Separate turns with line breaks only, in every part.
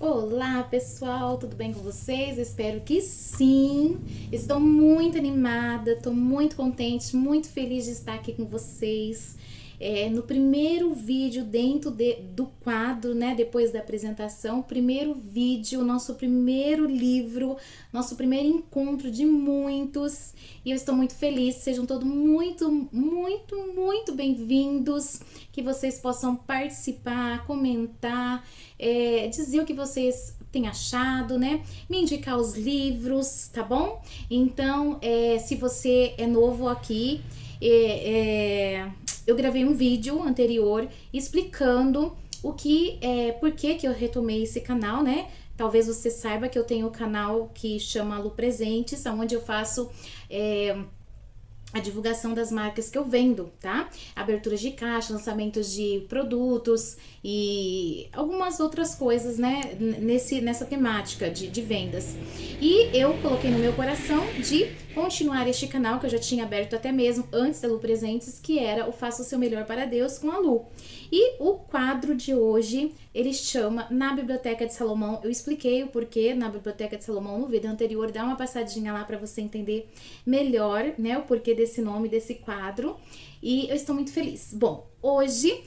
Olá pessoal, tudo bem com vocês? Espero que sim. Estou muito animada, estou muito contente, muito feliz de estar aqui com vocês. No primeiro vídeo dentro do quadro, né? Depois da apresentação, primeiro vídeo, nosso primeiro livro, nosso primeiro encontro de muitos. E eu estou muito feliz, sejam todos muito bem-vindos. Que vocês possam participar, comentar, dizer o que vocês têm achado, né? Me indicar os livros, tá bom? Então, se você é novo aqui, eu gravei um vídeo anterior explicando por que eu retomei esse canal, né? Talvez você saiba que eu tenho um canal que chama Lu Presentes, onde eu faço a divulgação das marcas que eu vendo, tá? Aberturas de caixa, lançamentos de produtos e algumas outras coisas, né? Nessa temática de vendas. E eu coloquei no meu coração de continuar este canal que eu já tinha aberto até mesmo antes da Lu Presentes, que era o Faça o Seu Melhor para Deus com a Lu. E o quadro de hoje, ele chama Na Biblioteca de Salomão. Eu expliquei o porquê na Biblioteca de Salomão no vídeo anterior, dá uma passadinha lá para você entender melhor, né, o porquê desse nome, desse quadro. E eu estou muito feliz. Bom, hoje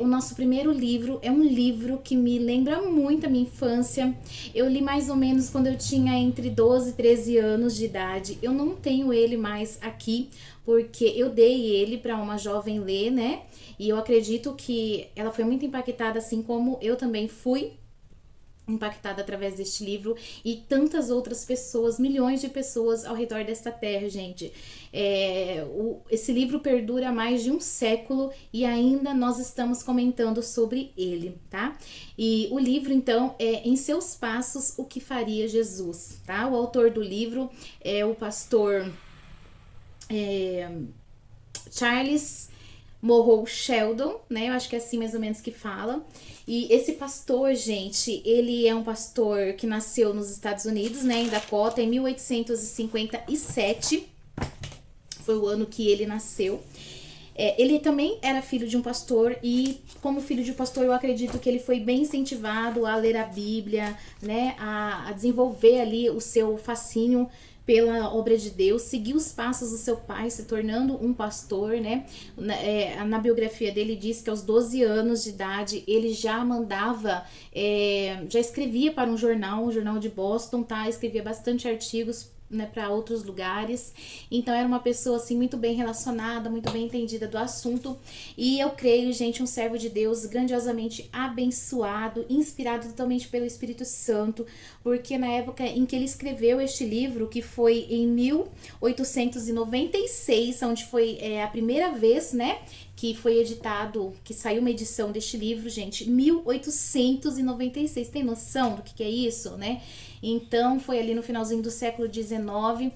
o nosso primeiro livro é um livro que me lembra muito a minha infância. Eu li mais ou menos quando eu tinha entre 12 e 13 anos de idade. Eu não tenho ele mais aqui, porque eu dei ele para uma jovem ler, né? E eu acredito que ela foi muito impactada, assim como eu também fui impactada através deste livro e tantas outras pessoas, milhões de pessoas ao redor desta terra, gente. Esse livro perdura há mais de um século e ainda nós estamos comentando sobre ele, tá? E o livro, então, é Em Seus Passos, o que faria Jesus, tá? O autor do livro é o pastor Charles Monroe Sheldon, né? Eu acho que é assim mais ou menos que fala. E esse pastor, gente, ele é um pastor que nasceu nos Estados Unidos, né, em Dakota, em 1857. Foi o ano que ele nasceu. Ele também era filho de um pastor e, como filho de um pastor, eu acredito que ele foi bem incentivado a ler a Bíblia, né, a desenvolver ali o seu fascínio pela obra de Deus, seguir os passos do seu pai, se tornando um pastor, né? Na biografia dele diz que aos 12 anos de idade ele já mandava, já escrevia para um jornal de Boston, tá? Escrevia bastante artigos, né, para outros lugares. Então era uma pessoa assim muito bem relacionada, muito bem entendida do assunto. E eu creio, gente, um servo de Deus grandiosamente abençoado, inspirado totalmente pelo Espírito Santo, porque na época em que ele escreveu este livro, que foi em 1896, onde foi a primeira vez, né, que foi editado, que saiu uma edição deste livro, gente, 1896. Tem noção do que é isso, né? Então, foi ali no finalzinho do século XIX,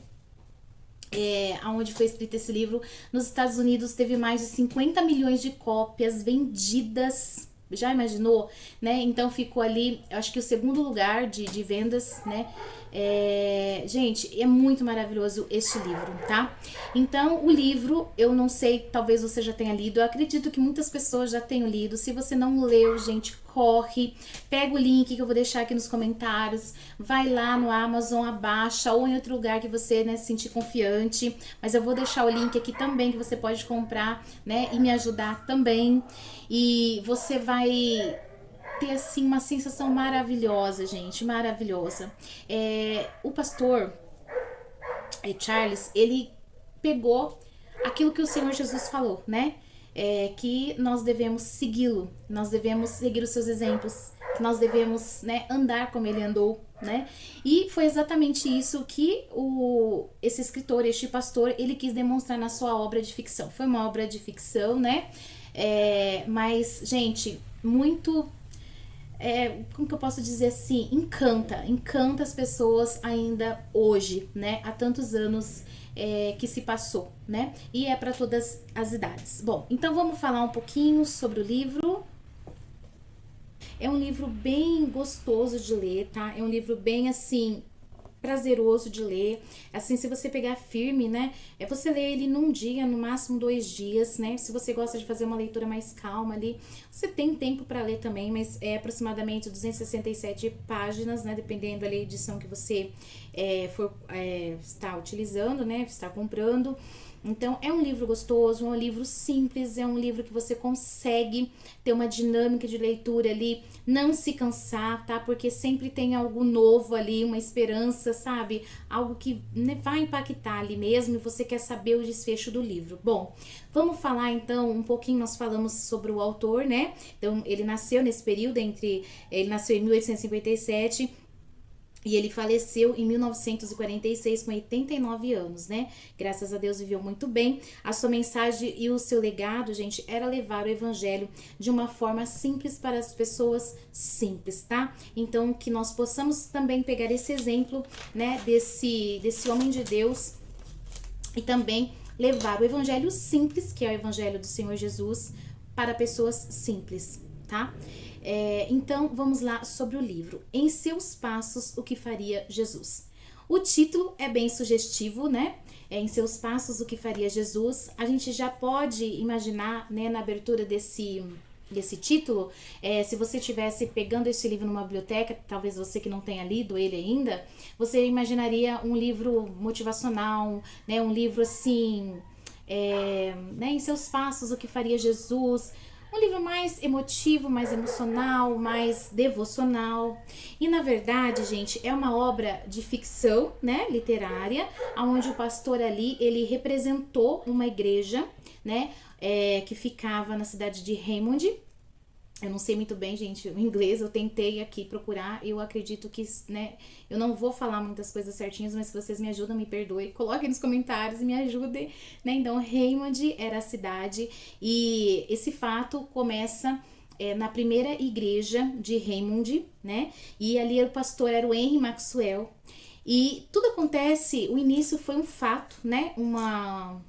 onde foi escrito esse livro. Nos Estados Unidos teve mais de 50 milhões de cópias vendidas. Já imaginou, né? Então ficou ali, acho que o segundo lugar de vendas, né? Gente, é muito maravilhoso este livro, tá? Então, o livro, eu não sei, talvez você já tenha lido, eu acredito que muitas pessoas já tenham lido. Se você não leu, gente, corre, pega o link que eu vou deixar aqui nos comentários, vai lá no Amazon, abaixa, ou em outro lugar que você, né, se sentir confiante, mas eu vou deixar o link aqui também que você pode comprar, né, e me ajudar também. E você vai ter assim uma sensação maravilhosa, gente, maravilhosa. O pastor Charles, ele pegou aquilo que o Senhor Jesus falou, né? Que nós devemos segui-lo, nós devemos seguir os seus exemplos, que nós devemos, né, andar como ele andou, né? E foi exatamente isso que esse escritor, este pastor, ele quis demonstrar na sua obra de ficção. Foi uma obra de ficção, né? Mas, gente, muito como que eu posso dizer assim, encanta as pessoas ainda hoje, né, há tantos anos que se passou, né, e é para todas as idades. Bom, então vamos falar um pouquinho sobre o livro. É um livro bem gostoso de ler, tá, é um livro bem assim, prazeroso de ler. Assim, se você pegar firme, né? Você lê ele num dia, no máximo 2 dias, né? Se você gosta de fazer uma leitura mais calma ali, você tem tempo para ler também, mas é aproximadamente 267 páginas, né? Dependendo da edição que você for estar utilizando, né? Está comprando. Então, é um livro gostoso, é um livro simples, é um livro que você consegue ter uma dinâmica de leitura ali, não se cansar, tá? Porque sempre tem algo novo ali, uma esperança, sabe? Algo que, né, vai impactar ali mesmo e você quer saber o desfecho do livro. Bom, vamos falar então um pouquinho, nós falamos sobre o autor, né? Então, ele nasceu nesse período ele nasceu em 1857 e ele faleceu em 1946 com 89 anos, né? Graças a Deus viveu muito bem. A sua mensagem e o seu legado, gente, era levar o evangelho de uma forma simples para as pessoas simples, tá? Então, que nós possamos também pegar esse exemplo, né, desse homem de Deus e também levar o evangelho simples, que é o evangelho do Senhor Jesus, para pessoas simples, tá? Então, vamos lá sobre o livro. Em seus passos, o que faria Jesus? O título é bem sugestivo, né? Em seus passos, o que faria Jesus? A gente já pode imaginar, né, na abertura desse título, se você estivesse pegando esse livro numa biblioteca, talvez você que não tenha lido ele ainda, você imaginaria um livro motivacional, né? Um livro assim, né, em seus passos, o que faria Jesus? Um livro mais emotivo, mais emocional, mais devocional. E na verdade, gente, é uma obra de ficção, né, literária, onde o pastor ali, ele representou uma igreja, né, que ficava na cidade de Raymond. Eu não sei muito bem, gente, o inglês, eu tentei aqui procurar, eu acredito que, né, eu não vou falar muitas coisas certinhas, mas se vocês me ajudam, me perdoem, coloquem nos comentários e me ajudem, né? Então, Raymond era a cidade e esse fato começa na primeira igreja de Raymond, né? E ali o pastor era o Henry Maxwell e tudo acontece, o início foi um fato, né? Uma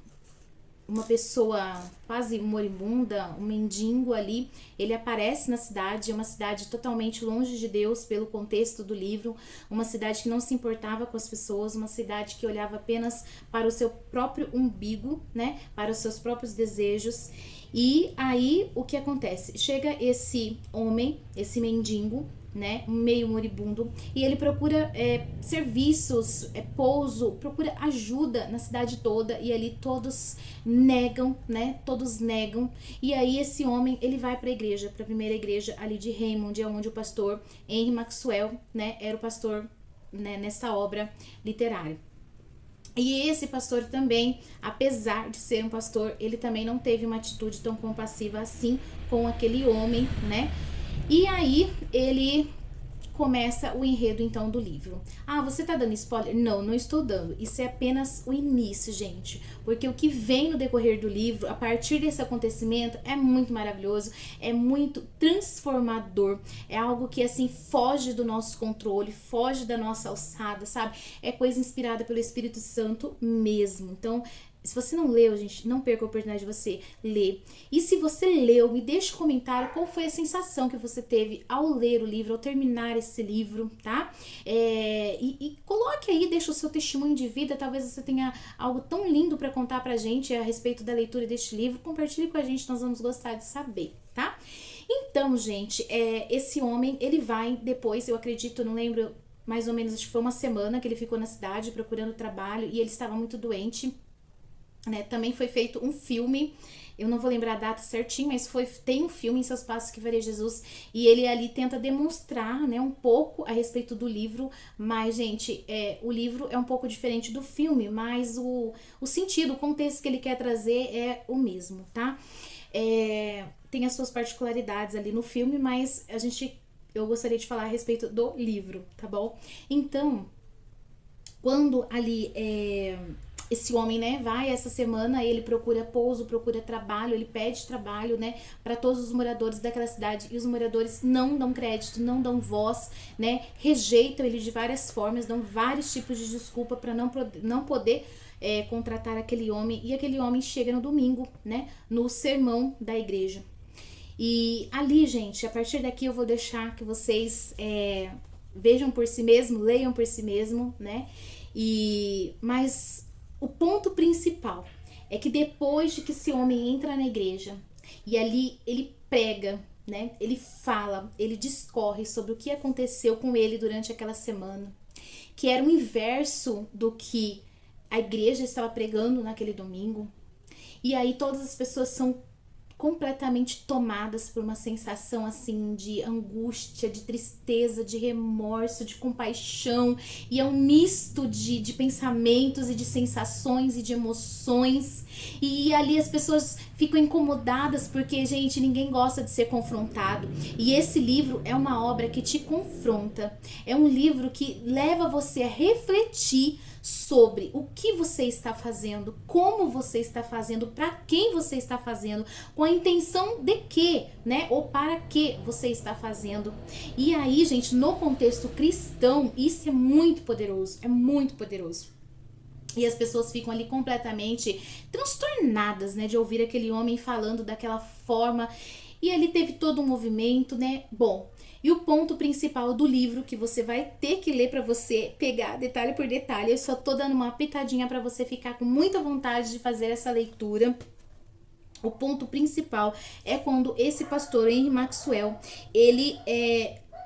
pessoa quase moribunda, um mendigo ali, ele aparece na cidade, é uma cidade totalmente longe de Deus pelo contexto do livro, uma cidade que não se importava com as pessoas, uma cidade que olhava apenas para o seu próprio umbigo, né, para os seus próprios desejos. E aí o que acontece? Chega esse homem, esse mendigo, né, meio moribundo, e ele procura serviços, pouso, procura ajuda na cidade toda, e ali todos negam, né, todos negam, e aí esse homem, ele vai para a igreja, para a primeira igreja ali de Raymond, onde o pastor Henry Maxwell, né, era o pastor, né, nessa obra literária. E esse pastor também, apesar de ser um pastor, ele também não teve uma atitude tão compassiva assim com aquele homem, né? E aí ele começa o enredo então do livro. Ah, você tá dando spoiler? Não, não estou dando. Isso é apenas o início, gente. Porque o que vem no decorrer do livro, a partir desse acontecimento, é muito maravilhoso, é muito transformador. É algo que assim foge do nosso controle, foge da nossa alçada, sabe? É coisa inspirada pelo Espírito Santo mesmo. Então, se você não leu, gente, não perca a oportunidade de você ler. E se você leu, me deixe um comentário qual foi a sensação que você teve ao ler o livro, ao terminar esse livro, tá? E coloque aí, deixa o seu testemunho de vida. Talvez você tenha algo tão lindo para contar pra gente a respeito da leitura deste livro. Compartilhe com a gente, nós vamos gostar de saber, tá? Então, gente, esse homem, ele vai depois, eu acredito, não lembro, mais ou menos, acho que foi uma semana que ele ficou na cidade procurando trabalho e ele estava muito doente. Né, também foi feito um filme, eu não vou lembrar a data certinho, mas tem um filme, Em Seus Passos que Faria Jesus, e ele ali tenta demonstrar, né, um pouco a respeito do livro, mas, gente, o livro é um pouco diferente do filme, mas o sentido, o contexto que ele quer trazer é o mesmo, tá? Tem as suas particularidades ali no filme, mas eu gostaria de falar a respeito do livro, tá bom? Então, quando ali esse homem, né, vai essa semana, ele procura pouso, procura trabalho, ele pede trabalho, né, para todos os moradores daquela cidade, e os moradores não dão crédito, não dão voz, né, rejeitam ele de várias formas, dão vários tipos de desculpa para não poder contratar aquele homem, e aquele homem chega no domingo, né, no sermão da igreja. E ali, gente, a partir daqui eu vou deixar que vocês vejam por si mesmo, leiam por si mesmo, né? Mas o ponto principal é que depois de que esse homem entra na igreja e ali ele prega, né? Ele fala, ele discorre sobre o que aconteceu com ele durante aquela semana, que era o inverso do que a igreja estava pregando naquele domingo. E aí todas as pessoas são completamente tomadas por uma sensação assim de angústia, de tristeza, de remorso, de compaixão, e é um misto de pensamentos e de sensações e de emoções, e ali as pessoas ficam incomodadas porque, gente, ninguém gosta de ser confrontado, e esse livro é uma obra que te confronta, é um livro que leva você a refletir sobre o que você está fazendo, como você está fazendo, para quem você está fazendo, com a intenção de quê, né? Ou para que você está fazendo. E aí, gente, no contexto cristão, isso é muito poderoso, é muito poderoso. E as pessoas ficam ali completamente transtornadas, né, de ouvir aquele homem falando daquela forma. E ali teve todo um movimento, né? Bom, e o ponto principal do livro que você vai ter que ler para você pegar detalhe por detalhe, eu só tô dando uma pitadinha para você ficar com muita vontade de fazer essa leitura. O ponto principal é quando esse pastor Henry Maxwell, ele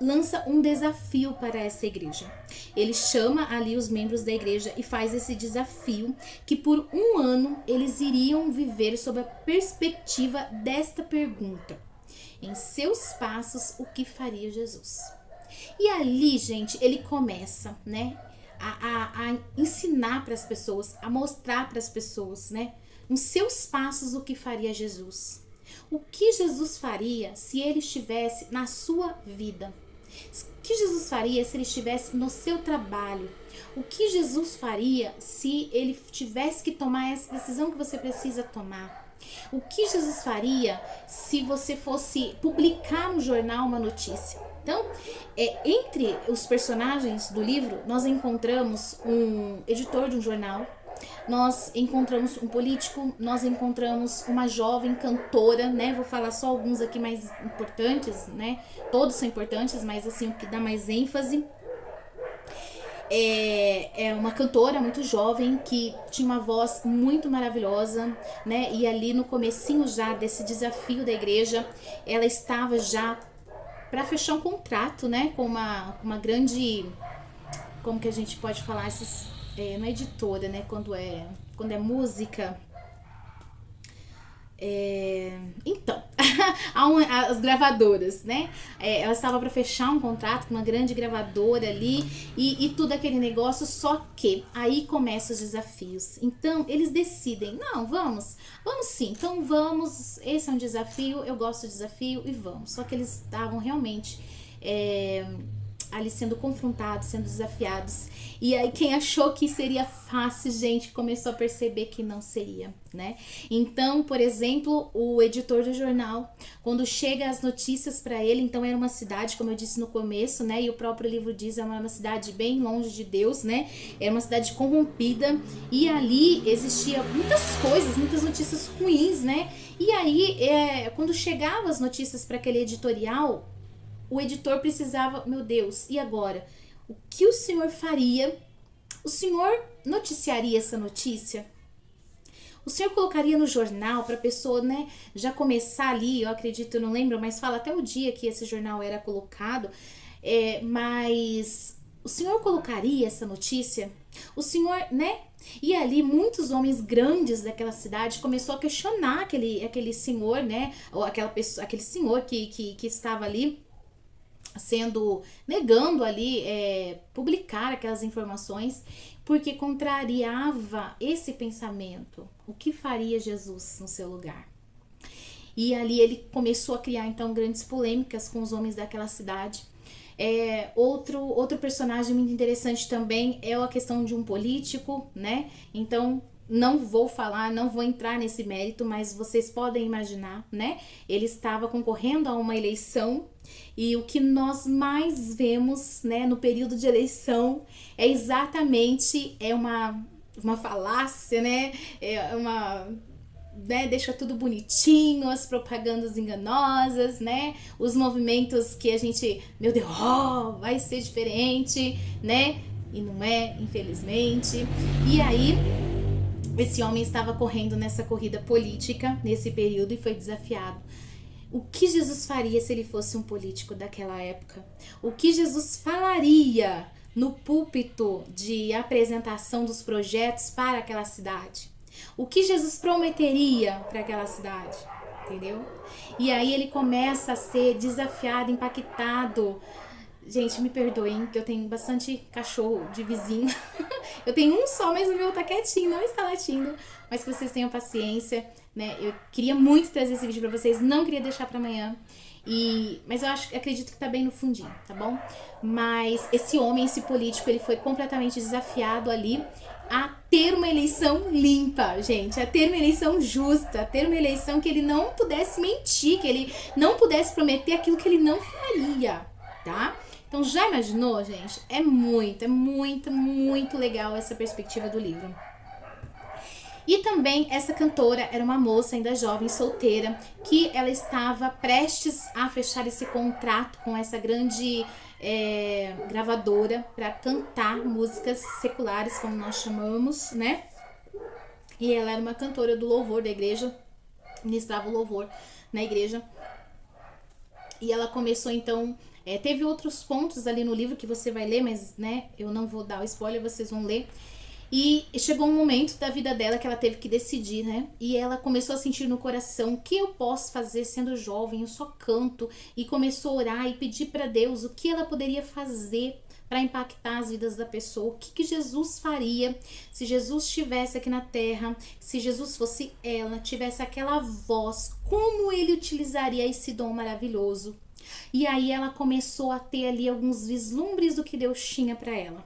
lança um desafio para essa igreja. Ele chama ali os membros da igreja e faz esse desafio que por um ano eles iriam viver sob a perspectiva desta pergunta: em seus passos, o que faria Jesus? E ali, gente, ele começa, né, a ensinar para as pessoas, a mostrar para as pessoas, né, em seus passos, o que faria Jesus. O que Jesus faria se ele estivesse na sua vida? O que Jesus faria se ele estivesse no seu trabalho? O que Jesus faria se ele tivesse que tomar essa decisão que você precisa tomar? O que Jesus faria se você fosse publicar no jornal uma notícia? Então, entre os personagens do livro, nós encontramos um editor de um jornal, nós encontramos um político, nós encontramos uma jovem cantora, né? Vou falar só alguns aqui mais importantes, né? Todos são importantes, mas assim, o que dá mais ênfase é uma cantora muito jovem que tinha uma voz muito maravilhosa, né? E ali no comecinho já desse desafio da igreja, ela estava já para fechar um contrato, né? Com uma grande, como que a gente pode falar, não é editora, né? Quando é música. Então, as gravadoras, né? Ela estava para fechar um contrato com uma grande gravadora ali e tudo aquele negócio, só que aí começam os desafios. Então, eles decidem, não, vamos sim, então vamos, esse é um desafio, eu gosto de desafio e vamos. Só que eles estavam realmente ali sendo confrontados, sendo desafiados. E aí quem achou que seria fácil, gente, começou a perceber que não seria, né? Então, por exemplo, o editor do jornal, quando chega as notícias para ele, então era uma cidade, como eu disse no começo, né? E o próprio livro diz, é uma cidade bem longe de Deus, né? Era uma cidade corrompida e ali existia muitas coisas, muitas notícias ruins, né? E aí, quando chegavam as notícias para aquele editorial, o editor precisava, meu Deus, e agora? O que o senhor faria? O senhor noticiaria essa notícia? O senhor colocaria no jornal para a pessoa, né, já começar ali, eu acredito, eu não lembro, mas fala até o dia que esse jornal era colocado, mas o senhor colocaria essa notícia? O senhor, né? E ali muitos homens grandes daquela cidade começou a questionar aquele senhor, né, ou aquela pessoa, aquele senhor que estava ali negando ali publicar aquelas informações, porque contrariava esse pensamento. O que faria Jesus no seu lugar? E ali ele começou a criar então grandes polêmicas com os homens daquela cidade. Outro personagem muito interessante também é a questão de um político, né? Então não vou entrar nesse mérito, mas vocês podem imaginar, né? Ele estava concorrendo a uma eleição e o que nós mais vemos, né, no período de eleição é exatamente uma falácia, né? né, deixa tudo bonitinho, as propagandas enganosas, né, os movimentos que a gente, meu Deus, vai ser diferente, né, e não é, infelizmente. E aí, esse homem estava correndo nessa corrida política, nesse período, e foi desafiado. O que Jesus faria se ele fosse um político daquela época? O que Jesus falaria no púlpito de apresentação dos projetos para aquela cidade? O que Jesus prometeria para aquela cidade? Entendeu? E aí ele começa a ser desafiado, impactado. Gente, me perdoem, que eu tenho bastante cachorro de vizinho. Eu tenho um só, mas o meu tá quietinho, não está latindo. Mas que vocês tenham paciência, né? Eu queria muito trazer esse vídeo pra vocês, não queria deixar pra amanhã. Mas eu acredito que tá bem no fundinho, tá bom? Mas esse homem, esse político, ele foi completamente desafiado ali a ter uma eleição limpa, gente, a ter uma eleição justa, a ter uma eleição que ele não pudesse mentir, que ele não pudesse prometer aquilo que ele não faria, tá? Então já imaginou, gente? É muito legal essa perspectiva do livro. E também essa cantora era uma moça ainda jovem, solteira, que ela estava prestes a fechar esse contrato com essa grande gravadora para cantar músicas seculares, como nós chamamos, né? E ela era uma cantora do louvor da igreja, ministrava o louvor na igreja. E ela começou então... teve outros pontos ali no livro que você vai ler, mas né, eu não vou dar o spoiler, vocês vão ler. E chegou um momento da vida dela que ela teve que decidir, né? E ela começou a sentir no coração: o que eu posso fazer sendo jovem? Eu só canto. E começou a orar e pedir para Deus o que ela poderia fazer para impactar as vidas da pessoa. O que Jesus faria se Jesus estivesse aqui na terra, se Jesus fosse ela, tivesse aquela voz, como ele utilizaria esse dom maravilhoso? E aí ela começou a ter ali alguns vislumbres do que Deus tinha para ela,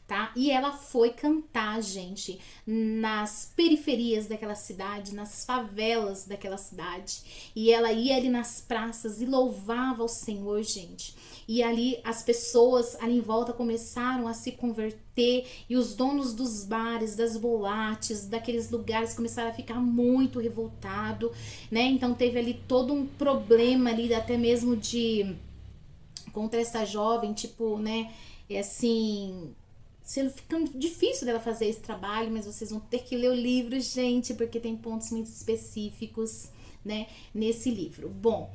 tá? E ela foi cantar, gente, nas periferias daquela cidade, nas favelas daquela cidade. E ela ia ali nas praças e louvava o Senhor, gente. E ali as pessoas ali em volta começaram a se converter, e os donos dos bares, das boates, daqueles lugares começaram a ficar muito revoltados, né? Então teve ali todo um problema ali, até mesmo de contra essa jovem, tipo, né, assim, sendo ficando difícil dela fazer esse trabalho, mas vocês vão ter que ler o livro, gente, porque tem pontos muito específicos, né, nesse livro. Bom,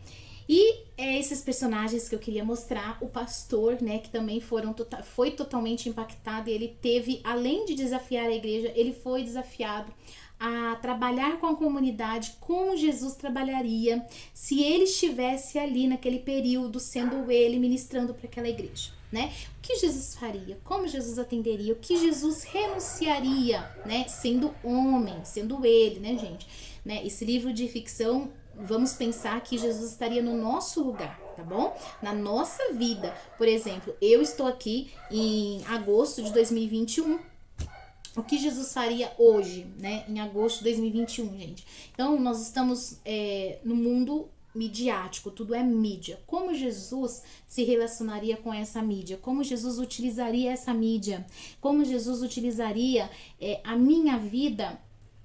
e esses personagens que eu queria mostrar, o pastor, né, que também foi totalmente impactado, e ele teve, além de desafiar a igreja, ele foi desafiado a trabalhar com a comunidade como Jesus trabalharia se ele estivesse ali naquele período, sendo ele ministrando para aquela igreja, né? O que Jesus faria? Como Jesus atenderia? O que Jesus renunciaria, né? Sendo homem, sendo ele, né, gente? Né? Esse livro de ficção, vamos pensar que Jesus estaria no nosso lugar, tá bom? Na nossa vida. Por exemplo, eu estou aqui em agosto de 2021. O que Jesus faria hoje, né, em agosto de 2021, gente? Então, nós estamos no mundo midiático, tudo é mídia. Como Jesus se relacionaria com essa mídia? Como Jesus utilizaria essa mídia? Como Jesus utilizaria a minha vida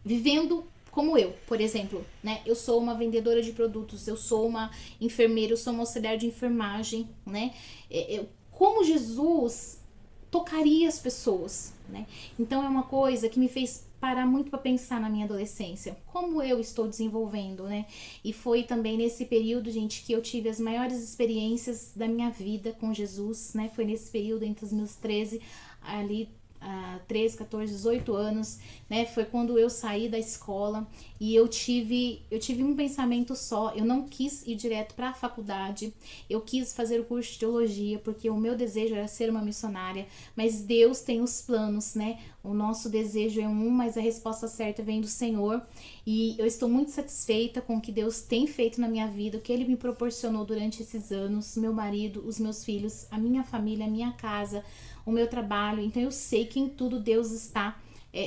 vivendo como eu, por exemplo, né? Eu sou uma vendedora de produtos, eu sou uma enfermeira, eu sou uma auxiliar de enfermagem, né? Como Jesus tocaria as pessoas, né? Então é uma coisa que me fez parar muito para pensar na minha adolescência, como eu estou desenvolvendo, né? E foi também nesse período, gente, que eu tive as maiores experiências da minha vida com Jesus, né? Foi nesse período entre os meus 13 ali 13, 14, 18 anos, né? Foi quando eu saí da escola e eu tive um pensamento só. Eu não quis ir direto para a faculdade, eu quis fazer o curso de teologia, porque o meu desejo era ser uma missionária, mas Deus tem os planos, né? O nosso desejo é um, mas a resposta certa vem do Senhor, e eu estou muito satisfeita com o que Deus tem feito na minha vida, o que Ele me proporcionou durante esses anos, meu marido, os meus filhos, a minha família, a minha casa, o meu trabalho. Então eu sei que em tudo Deus está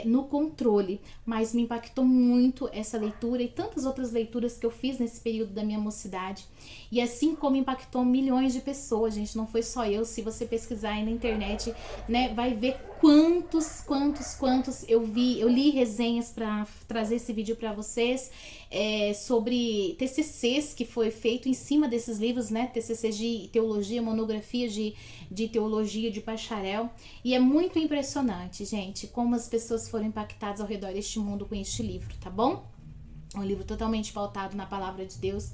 no controle, mas me impactou muito essa leitura e tantas outras leituras que eu fiz nesse período da minha mocidade, e assim como impactou milhões de pessoas, gente, não foi só eu. Se você pesquisar aí na internet, né, vai ver quantos eu li resenhas para trazer esse vídeo para vocês, sobre TCCs que foi feito em cima desses livros, né? TCCs de teologia, monografia de teologia de bacharel, e é muito impressionante, gente, como as pessoas foram impactadas ao redor deste mundo com este livro, tá bom? É um livro totalmente pautado na palavra de Deus,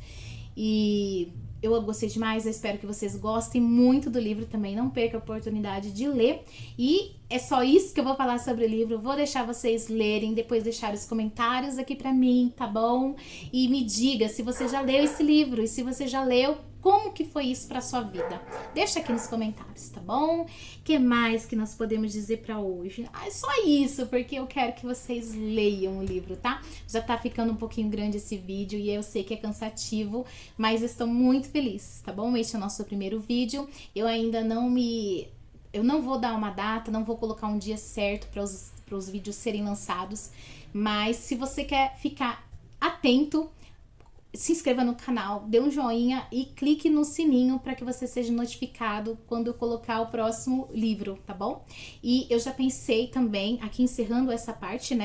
e eu gostei demais, eu espero que vocês gostem muito do livro também, não perca a oportunidade de ler. E é só isso que eu vou falar sobre o livro, vou deixar vocês lerem, depois deixar os comentários aqui pra mim, tá bom? E me diga se você já leu esse livro, e se você já leu, como que foi isso pra sua vida? Deixa aqui nos comentários, tá bom? Que mais que nós podemos dizer pra hoje? É só isso, porque eu quero que vocês leiam o livro, tá? Já tá ficando um pouquinho grande esse vídeo e eu sei que é cansativo, mas estou muito feliz, tá bom? Este é o nosso primeiro vídeo. Eu ainda eu não vou dar uma data, não vou colocar um dia certo para os vídeos serem lançados, mas se você quer ficar atento, se inscreva no canal, dê um joinha e clique no sininho para que você seja notificado quando eu colocar o próximo livro, tá bom? E eu já pensei também, aqui encerrando essa parte,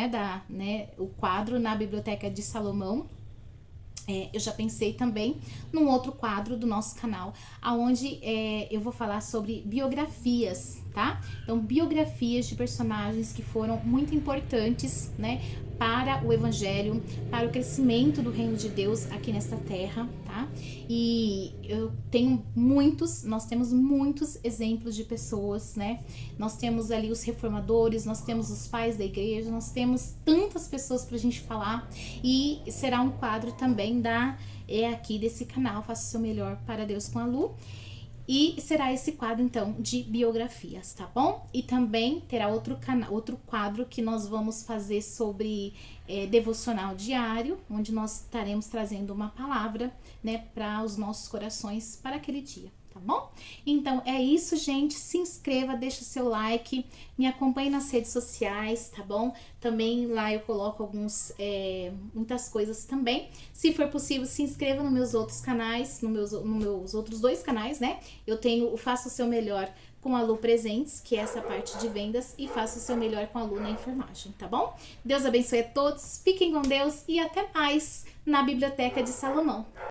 o quadro na Biblioteca de Salomão, eu já pensei também num outro quadro do nosso canal, onde eu vou falar sobre biografias, tá? Então, biografias de personagens que foram muito importantes, né, para o evangelho, para o crescimento do reino de Deus aqui nesta terra, tá? E nós temos muitos exemplos de pessoas, né? Nós temos ali os reformadores, nós temos os pais da igreja, nós temos tantas pessoas pra gente falar, e será um quadro também aqui desse canal, Faça o Seu Melhor para Deus com a Lu. E será esse quadro, então, de biografias, tá bom? E também terá outro quadro que nós vamos fazer sobre devocional diário, onde nós estaremos trazendo uma palavra, né, para os nossos corações para aquele dia, tá bom? Então, é isso, gente. Se inscreva, deixa o seu like, me acompanhe nas redes sociais, tá bom? Também lá eu coloco muitas coisas também. Se for possível, se inscreva nos meus outros canais, nos meus outros 2 canais, né? Eu tenho o Faça o Seu Melhor com a Lu Presentes, que é essa parte de vendas, e Faça o Seu Melhor com a Lu na enfermagem, tá bom? Deus abençoe a todos, fiquem com Deus e até mais na Biblioteca de Salomão.